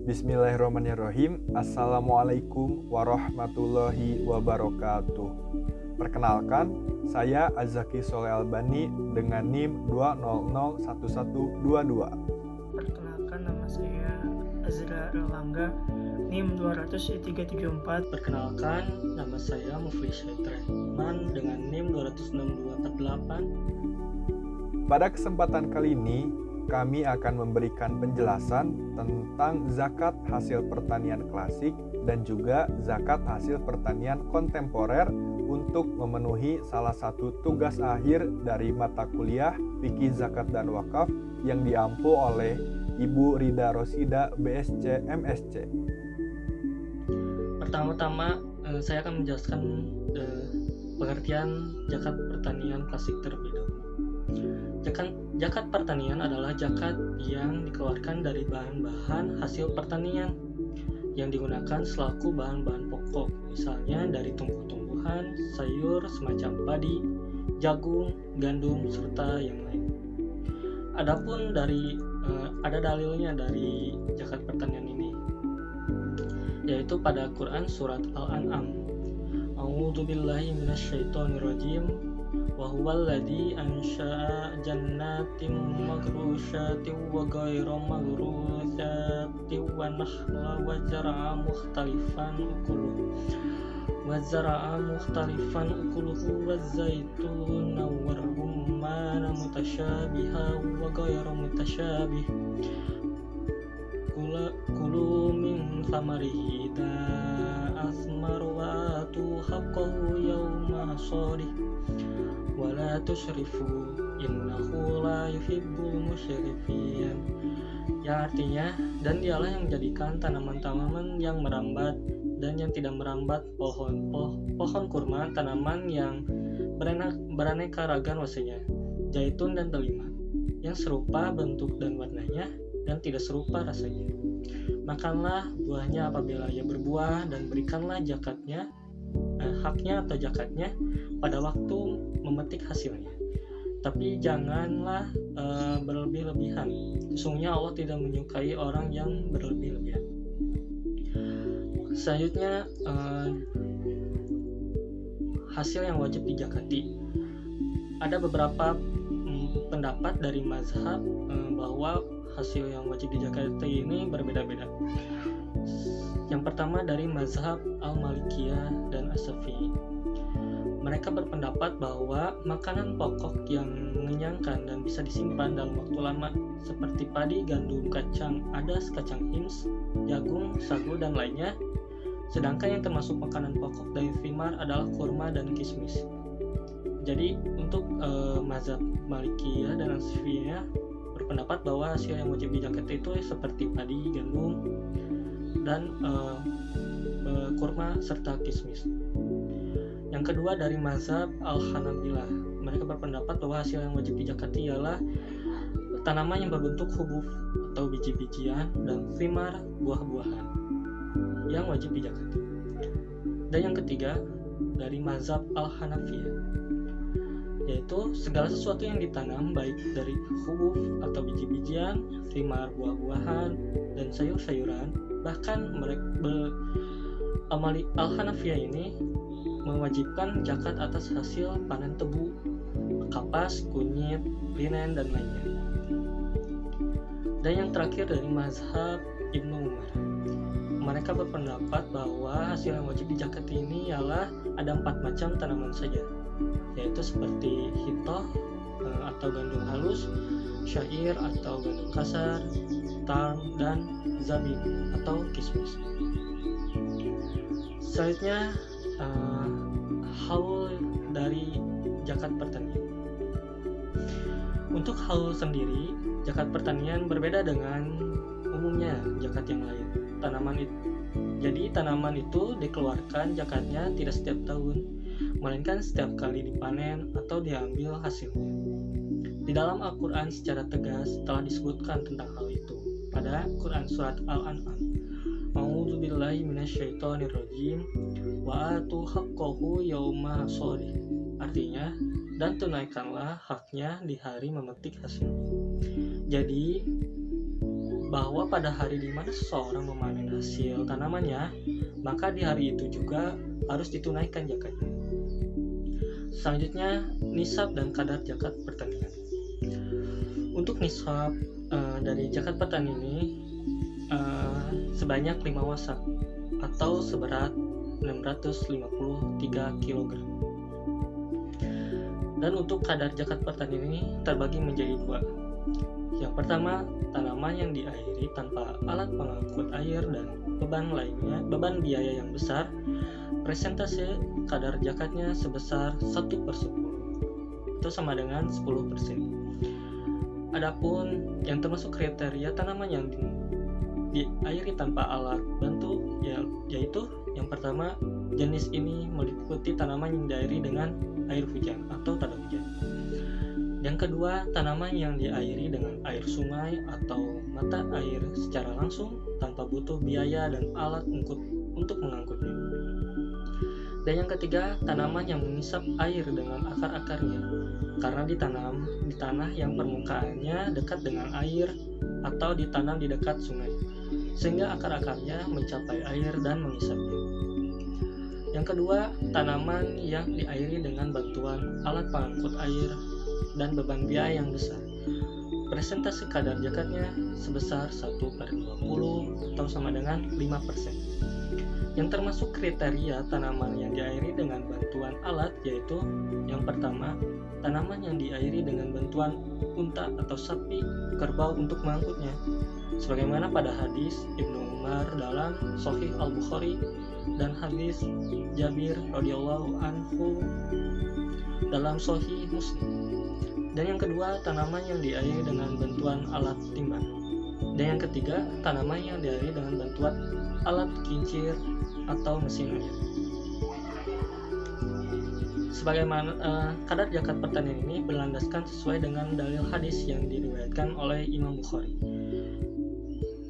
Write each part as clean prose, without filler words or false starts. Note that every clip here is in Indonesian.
Bismillahirrahmanirrahim. Assalamualaikum warahmatullahi wabarakatuh. Perkenalkan, saya Azaki Soleh Albani dengan NIM 2001122. Perkenalkan, nama saya Azra Erlangga, NIM 20374. Perkenalkan, nama saya Mufli Syaitrahman dengan NIM 26248. Pada kesempatan kali ini, kami akan memberikan penjelasan tentang zakat hasil pertanian klasik dan juga zakat hasil pertanian kontemporer untuk memenuhi salah satu tugas akhir dari mata kuliah Fikih Zakat dan Wakaf yang diampu oleh Ibu Rida Rosida BSc MSc. Pertama-tama saya akan menjelaskan pengertian zakat pertanian klasik terlebih dahulu. Zakat pertanian adalah zakat yang dikeluarkan dari bahan-bahan hasil pertanian yang digunakan selaku bahan-bahan pokok, misalnya dari tumbuh-tumbuhan, sayur semacam padi, jagung, gandum, serta yang lain. Adapun ada dalilnya dari zakat pertanian ini, yaitu pada Quran surat Al-An'am. A'udzubillahi minasyaitonirrajim. Wa huwal ladzi ansha'a jannatin magrusyatin wa ghayra magrusyatin wa nakhla wa zar'a mukhtalifan ukuluhu wa zaituna wa rumman mutasyabiha wa ghayra mutasyabih kulu min thamarihi idza asmar wa atu haqqahu yawma hasadih wala tusrifu innahu la yuhibbul musyrifin. Yang artinya, dan dialah yang menjadikan tanaman-tanaman yang merambat dan yang tidak merambat, pohon kurma, tanaman yang beraneka ragam rasanya, zaitun dan delima, yang serupa bentuk dan warnanya dan tidak serupa rasanya. Makanlah buahnya apabila ia berbuah dan berikanlah haknya atau zakatnya pada waktu memetik hasilnya. Tapi janganlah berlebih-lebihan. Sesungguhnya Allah tidak menyukai orang yang berlebih-lebihan. Selanjutnya, hasil yang wajib dijakati. Ada beberapa pendapat dari mazhab bahwa hasil yang wajib dijakati ini berbeda-beda. Yang pertama dari mazhab Al-Malikiyah dan As-Syafi'i. Mereka berpendapat bahwa makanan pokok yang mengenyangkan dan bisa disimpan dalam waktu lama seperti padi, gandum, kacang adas, kacang hims, jagung, sagu, dan lainnya. Sedangkan yang termasuk makanan pokok dari thimar adalah kurma dan kismis. Jadi untuk mazhab Malikiyah dan As-Syafi'iyah berpendapat bahwa hasil yang wajib dijakati itu seperti padi, gandum, dan kurma serta kismis. Yang kedua dari mazhab Al-Hanabilah, mereka berpendapat bahwa hasil yang wajib dijakati ialah tanaman yang berbentuk hubub atau biji-bijian dan thimar, buah-buahan yang wajib dijakati. Dan yang ketiga dari mazhab Al-Hanafiyah, yaitu segala sesuatu yang ditanam baik dari hubub atau biji-bijian, thimar, buah-buahan, dan sayur-sayuran. Bahkan Al-Hanafiyah ini mewajibkan zakat atas hasil panen tebu, kapas, kunyit, linen, dan lainnya. Dan yang terakhir dari mazhab Ibnu Umar, mereka berpendapat bahwa hasil yang wajib dijakati ini ialah ada 4 macam tanaman saja, yaitu seperti hitoh atau gandum halus, syair atau gandum kasar, tarm, dan zabib atau kismis. Selanjutnya haul dari zakat pertanian. Untuk haul sendiri, zakat pertanian berbeda dengan umumnya zakat yang lain. Tanaman itu dikeluarkan zakatnya tidak setiap tahun, melainkan setiap kali dipanen atau diambil hasilnya. Di dalam Al-Quran secara tegas telah disebutkan tentang hal itu pada Quran surat Al-An'am. A'udzubillahi minasyaitonirrajim wa atu haqqahu yauma hasadih. Artinya, dan tunaikanlah haknya di hari memetik hasilnya. Jadi bahwa pada hari di mana seseorang memanen hasil tanamannya, maka di hari itu juga harus ditunaikan zakatnya. Selanjutnya, nisab dan kadar zakat pertanian. Untuk nisab dari zakat petani ini sebanyak 5 wasak atau seberat 653 kg. Dan untuk kadar zakat petani ini terbagi menjadi 2. Yang pertama, tanaman yang diairi tanpa alat pengangkut air dan beban biaya yang besar, persentase kadar zakatnya sebesar 1/10, itu sama dengan 10%. Adapun yang termasuk kriteria tanaman yang diairi tanpa alat bantu, yaitu yang pertama, jenis ini meliputi tanaman yang diairi dengan air hujan atau tada hujan. Yang kedua, tanaman yang diairi dengan air sungai atau mata air secara langsung tanpa butuh biaya dan alat untuk mengangkutnya. Dan yang ketiga, tanaman yang mengisap air dengan akar-akarnya karena ditanam di tanah yang permukaannya dekat dengan air atau ditanam di dekat sungai, sehingga akar-akarnya mencapai air dan mengisapnya. Yang kedua, tanaman yang diairi dengan bantuan alat pengangkut air dan beban biaya yang besar. Persentase kadar zakatnya sebesar 1/20 atau sama dengan 5%. Yang termasuk kriteria tanaman yang diairi dengan bantuan alat yaitu yang pertama, tanaman yang diairi dengan bantuan unta atau sapi kerbau untuk mengangkutnya, sebagaimana pada hadis Ibnu Umar dalam Sahih Al-Bukhari dan hadis Jabir radhiyallahu anhu dalam Sahih Muslim. Dan yang kedua, tanaman yang diairi dengan bantuan alat timbang. Dan yang ketiga, tanaman yang diairi dengan bantuan alat kincir atau mesin air. Sebagaimana kadar zakat pertanian ini berlandaskan sesuai dengan dalil hadis yang diriwayatkan oleh Imam Bukhari,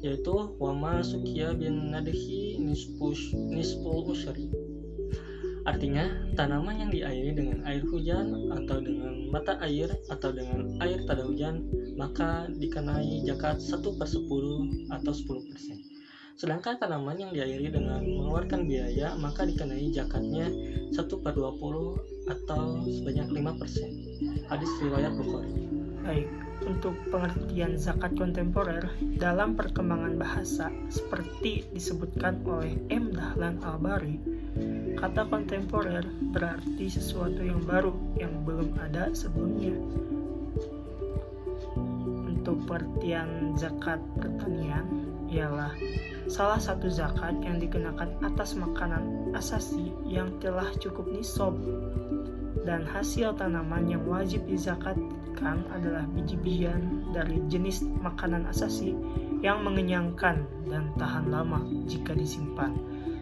yaitu wama sukiya bin nadhi nisful usyri. Artinya, tanaman yang diairi dengan air hujan atau dengan mata air atau dengan air tada hujan maka dikenai zakat 1/10 atau 10%. Sedangkan tanaman yang diairi dengan mengeluarkan biaya maka dikenai zakatnya 1/20 atau sebanyak 5%. Hadis riwayat Bukhari. Baik, untuk pengertian zakat kontemporer dalam perkembangan bahasa seperti disebutkan oleh M. Dahlan Al-Bari, kata kontemporer berarti sesuatu yang baru yang belum ada sebelumnya. Untuk pengertian zakat pertanian ialah salah satu zakat yang dikenakan atas makanan asasi yang telah cukup nisab, dan hasil tanaman yang wajib dizakatkan adalah biji-bijian dari jenis makanan asasi yang mengenyangkan dan tahan lama jika disimpan,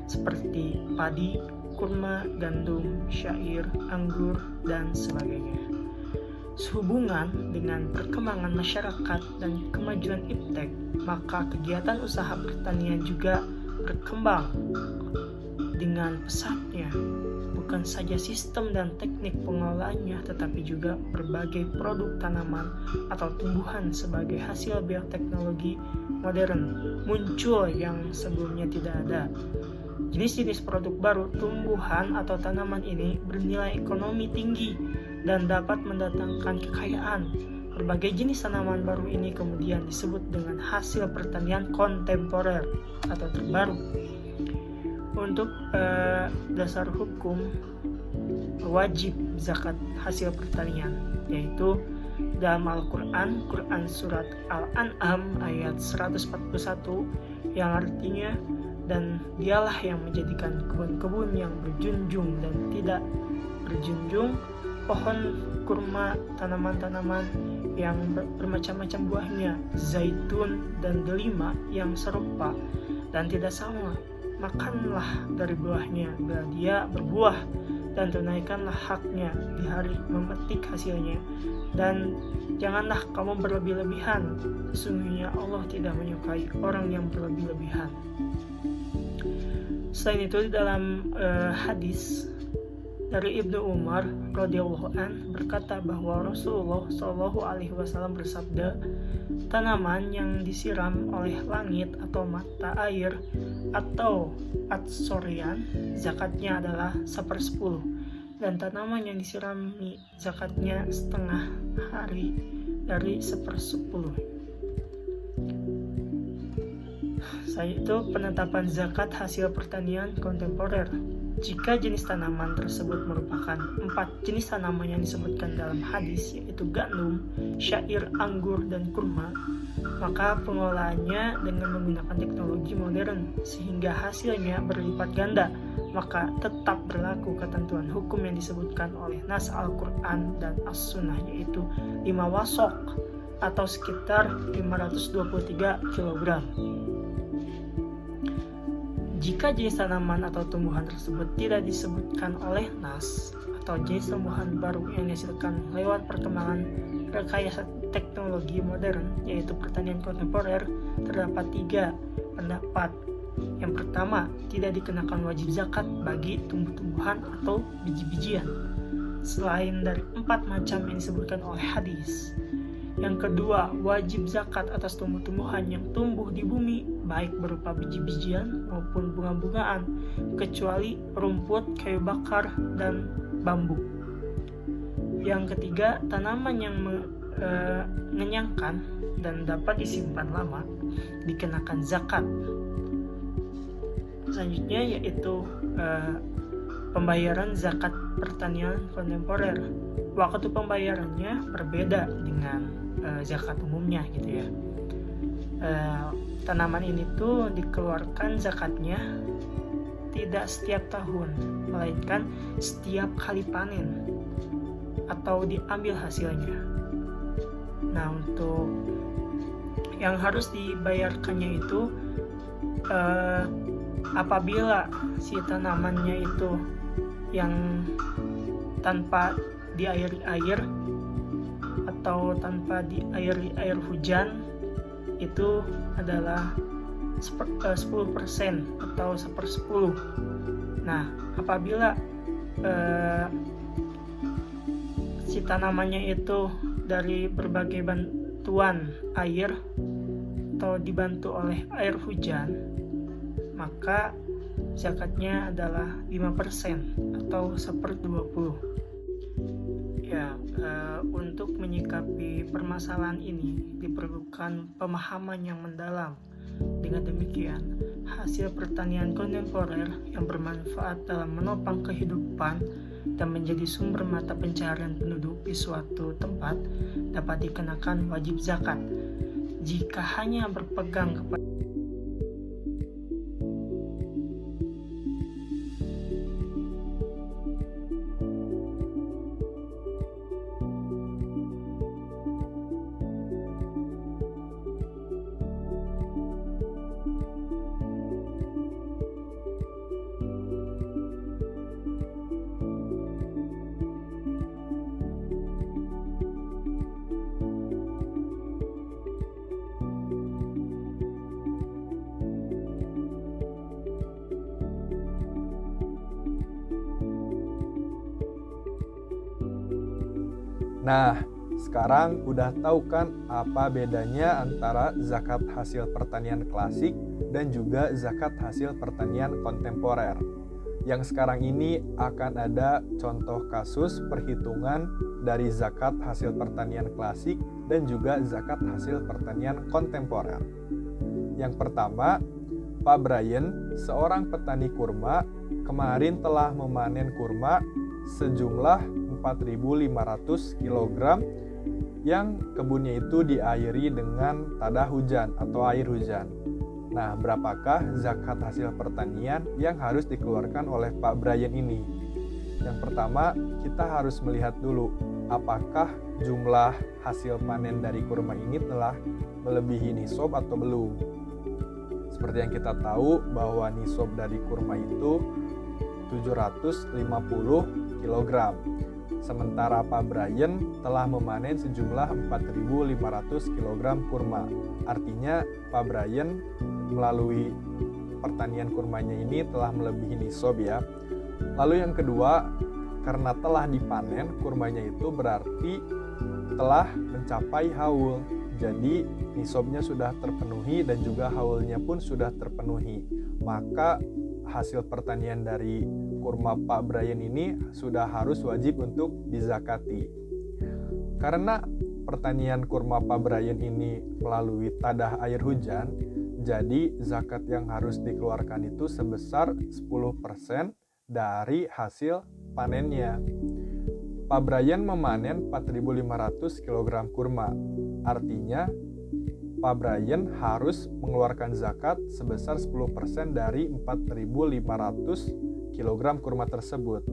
seperti padi, kurma, gandum, syair, anggur, dan sebagainya. Sehubungan dengan perkembangan masyarakat dan kemajuan iptek, maka kegiatan usaha pertanian juga berkembang dengan pesatnya. Bukan saja sistem dan teknik pengelolaannya, tetapi juga berbagai produk tanaman atau tumbuhan sebagai hasil bioteknologi modern muncul yang sebelumnya tidak ada. Jenis-jenis produk baru tumbuhan atau tanaman ini bernilai ekonomi tinggi dan dapat mendatangkan kekayaan. Berbagai jenis tanaman baru ini kemudian disebut dengan hasil pertanian kontemporer atau terbaru. Untuk dasar hukum wajib zakat hasil pertanian, yaitu dalam Al-Quran, Quran Surat Al-An'am ayat 141 yang artinya, dan dialah yang menjadikan kebun-kebun yang berjunjung dan tidak berjunjung, pohon kurma, tanaman-tanaman yang bermacam-macam buahnya, zaitun dan delima yang serupa dan tidak sama. Makanlah dari buahnya bila dia berbuah, dan tunaikanlah haknya di hari memetik hasilnya, dan janganlah kamu berlebih-lebihan, sesungguhnya Allah tidak menyukai orang yang berlebih-lebihan. Selain itu, dalam hadis dari Ibnu Umar radhiyallahu an berkata bahwa Rasulullah SAW bersabda, tanaman yang disiram oleh langit atau mata air atau atsorian, zakatnya adalah 1/10. Dan tanaman yang disirami, zakatnya setengah hari dari 1/10. Itu penetapan zakat hasil pertanian kontemporer. Jika jenis tanaman tersebut merupakan 4 jenis tanaman yang disebutkan dalam hadis, yaitu gandum, syair, anggur, dan kurma, maka pengelolaannya dengan menggunakan teknologi modern sehingga hasilnya berlipat ganda, maka tetap berlaku ketentuan hukum yang disebutkan oleh nas Al-Quran dan As-Sunnah, yaitu 5 wasok atau sekitar 523 kg. Jika jenis tanaman atau tumbuhan tersebut tidak disebutkan oleh nas atau jenis tumbuhan baru yang dihasilkan lewat perkembangan rekayasa teknologi modern, yaitu pertanian kontemporer, terdapat 3 pendapat. Yang pertama, tidak dikenakan wajib zakat bagi tumbuh-tumbuhan atau biji-bijian selain dari 4 macam yang disebutkan oleh hadis. Yang kedua, wajib zakat atas tumbuh-tumbuhan yang tumbuh di bumi, baik berupa biji-bijian maupun bunga-bungaan, kecuali rumput, kayu bakar, dan bambu. Yang ketiga, tanaman yang mengenyangkan dan dapat disimpan lama dikenakan zakat. Selanjutnya yaitu pembayaran zakat pertanian kontemporer. Waktu pembayarannya berbeda dengan zakat umumnya gitu ya. Tanaman ini tuh dikeluarkan zakatnya tidak setiap tahun, melainkan setiap kali panen atau diambil hasilnya. Nah, untuk yang harus dibayarkannya itu apabila si tanamannya itu yang tanpa diairi air atau tanpa diairi air hujan, itu adalah 10% atau 1/10. Nah, apabila si tanamannya itu dari berbagai bantuan air atau dibantu oleh air hujan, maka zakatnya adalah 5% atau 1/20. Ya, untuk menyikapi permasalahan ini diperlukan pemahaman yang mendalam. Dengan demikian, hasil pertanian kontemporer yang bermanfaat dalam menopang kehidupan dan menjadi sumber mata pencaharian penduduk di suatu tempat dapat dikenakan wajib zakat. Jika hanya berpegang kepada Nah, sekarang udah tahu kan apa bedanya antara zakat hasil pertanian klasik dan juga zakat hasil pertanian kontemporer. Yang sekarang ini akan ada contoh kasus perhitungan dari zakat hasil pertanian klasik dan juga zakat hasil pertanian kontemporer. Yang pertama, Pak Brian, seorang petani kurma, kemarin telah memanen kurma sejumlah 4.500 kg yang kebunnya itu diairi dengan tada hujan atau air hujan. Nah, berapakah zakat hasil pertanian yang harus dikeluarkan oleh Pak Brian ini? Yang pertama, kita harus melihat dulu apakah jumlah hasil panen dari kurma ini telah melebihi nisab atau belum. Seperti yang kita tahu bahwa nisab dari kurma itu 750 kg. Sementara Pak Brian telah memanen sejumlah 4.500 kg kurma. Artinya Pak Brian melalui pertanian kurmanya ini telah melebihi nisab ya. Lalu yang kedua, karena telah dipanen kurmanya itu berarti telah mencapai haul. Jadi nisabnya sudah terpenuhi dan juga haulnya pun sudah terpenuhi. Maka hasil pertanian dari kurma Pak Brian ini sudah harus wajib untuk dizakati. Karena pertanian kurma Pak Brian ini melalui tadah air hujan, jadi zakat yang harus dikeluarkan itu sebesar 10% dari hasil panennya. Pak Brian memanen 4.500 kg kurma. Artinya, Pak Brian harus mengeluarkan zakat sebesar 10% dari 4.500 kg kurma tersebut.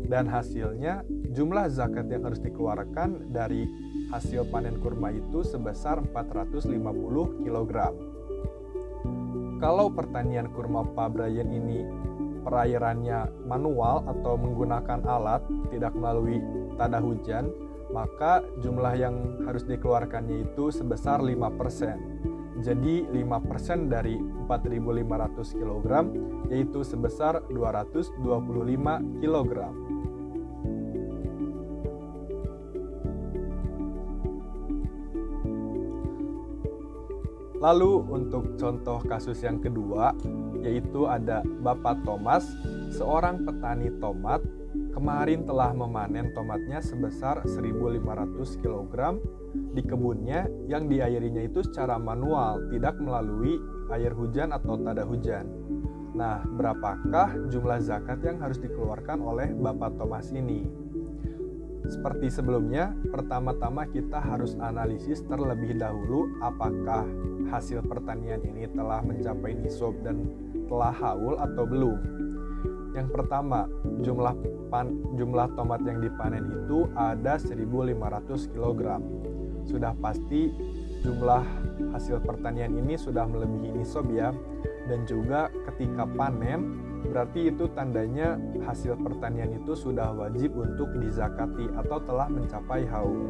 Dan hasilnya, jumlah zakat yang harus dikeluarkan dari hasil panen kurma itu sebesar 450 kg. Kalau pertanian kurma Pak Brian ini perairannya manual atau menggunakan alat, tidak melalui tadah hujan, maka jumlah yang harus dikeluarkannya itu sebesar 5%. Jadi 5% dari 4.500 kg yaitu sebesar 225 kg. Lalu untuk contoh kasus yang kedua, yaitu ada Bapak Thomas, seorang petani tomat, kemarin telah memanen tomatnya sebesar 1.500 kg di kebunnya yang diairinya itu secara manual, tidak melalui air hujan atau tadah hujan. Nah, berapakah jumlah zakat yang harus dikeluarkan oleh Bapak Thomas ini? Seperti sebelumnya, pertama-tama kita harus analisis terlebih dahulu apakah hasil pertanian ini telah mencapai nisab dan telah haul atau belum. Yang pertama, jumlah tomat yang dipanen itu ada 1.500 kg. Sudah pasti jumlah hasil pertanian ini sudah melebihi nisab ya. Dan juga ketika panen, berarti itu tandanya hasil pertanian itu sudah wajib untuk dizakati atau telah mencapai haul.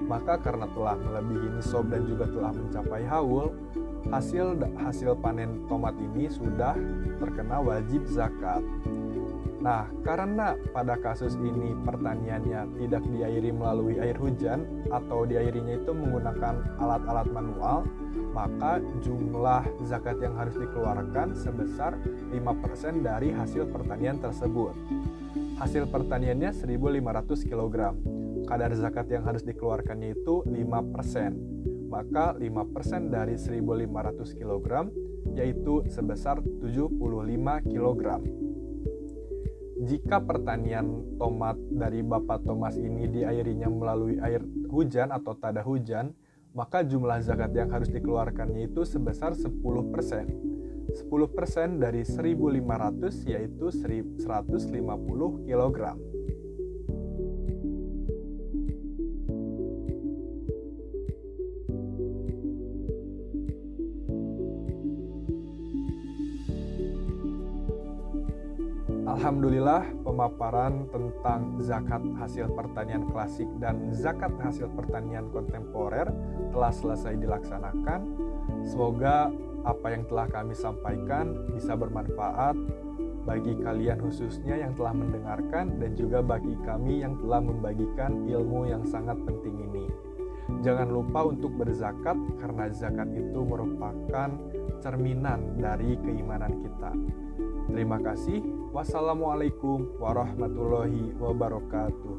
Maka karena telah melebihi nisab dan juga telah mencapai haul, hasil panen tomat ini sudah terkena wajib zakat. Nah, karena pada kasus ini pertaniannya tidak diairi melalui air hujan atau diairinya itu menggunakan alat-alat manual, maka jumlah zakat yang harus dikeluarkan sebesar 5% dari hasil pertanian tersebut. Hasil pertaniannya 1.500 kg. Kadar zakat yang harus dikeluarkannya itu 5%. Maka 5% dari 1.500 kg yaitu sebesar 75 kg. Jika pertanian tomat dari Bapak Thomas ini diairinya melalui air hujan atau tadah hujan, maka jumlah zakat yang harus dikeluarkannya itu sebesar 10%. 10% dari 1.500 yaitu 150 kg. Alhamdulillah, pemaparan tentang zakat hasil pertanian klasik dan zakat hasil pertanian kontemporer telah selesai dilaksanakan. Semoga apa yang telah kami sampaikan bisa bermanfaat bagi kalian khususnya yang telah mendengarkan dan juga bagi kami yang telah membagikan ilmu yang sangat penting ini. Jangan lupa untuk berzakat karena zakat itu merupakan cerminan dari keimanan kita. Terima kasih. Wassalamualaikum warahmatullahi wabarakatuh.